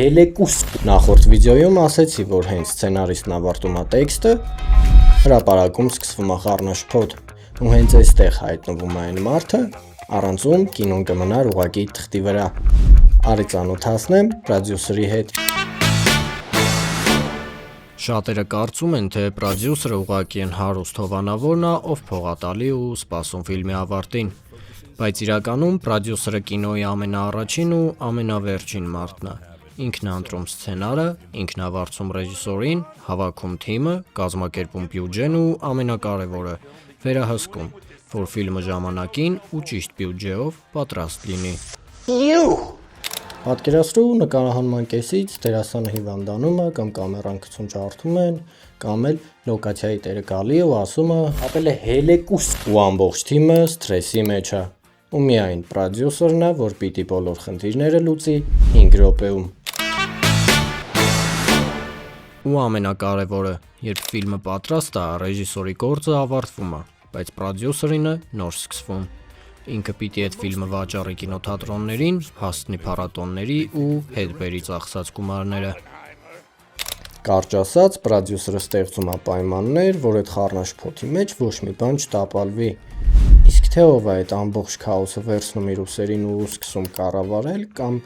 հելեկուս։ Նախորդ վիդեոյում ասեցի, որ հենց սցենարիստն ավարտում է տեքստը, հրապարակում սկսվում է խառնաշփոթ, ու հենց այստեղ հայտնվում է այն մարդը, առանց ում կինոն կմնար ուղղակի թղթի վրա։ Արի ծանոթացնեմ պրոդյուսերի հետ։ Շատերը կարծում են, թե պրոդյուսերը ուղղակի են հարուստ հովանավորն է, ով փող է տալի ու սպասում ֆիլմի ավարտին։ Բայց իրականում պրոդյուսերը կինոյի ամենաառաջին ու ամենավերջին մարդն է։ Ինքն է ընտրում սցենարը, ինքն է վարձում ռեժիսորին, հավաքում թիմը, կազմակերպում բյուջեն ու ամենակարևորը՝ վերահսկում, որ ֆիլմը ժամանակին ու ճիշտ բյուջեով պատրաստ լինի։ Պատկերացրու նկարահանման կեսից դերասանը հիվանդանում է կամ կամերան գցում ջարդում են, կամ էլ լոկացիայի տերը գալի ու ասում է ապել է հելեկուս, ու ամբողջ թիմը սթրեսի մեջ է։ Ու միայն պրոդյուսերն է, որ պիտի բոլոր խնդիրները լուծի 5 րոպեում։ Ու ամենակարևորը, երբ ֆիլմը պատրաստ է, ռեժիսորի գործը ավարտվում է, բայց պրոդյուսերինը նոր սկսվում։ Ինքը պիտի այդ ֆիլմը վաճառի կինոթատրոններին, հասցնի փառատոների ու հետ բերի ծախսած գումարները։ Կարճ ասած, պրոդյուսերը ստեղծում է պայմաններ, որ այդ խառնաշփոթի մեջ ոչ մի բան չտապալվի։ Իսկ թե ով է այդ ամբողջ քաոսը վերցնում իր ուսերին ու սկսում կառավարել, կամ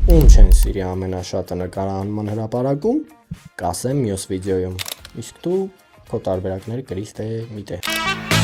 ում չեն սիրի ամենաշատը նկարահանման հրապարակում, կասեմ մյուս վիդեոյում։ Իսկ դու քո տարբերակները գրիր թե մի տեղ։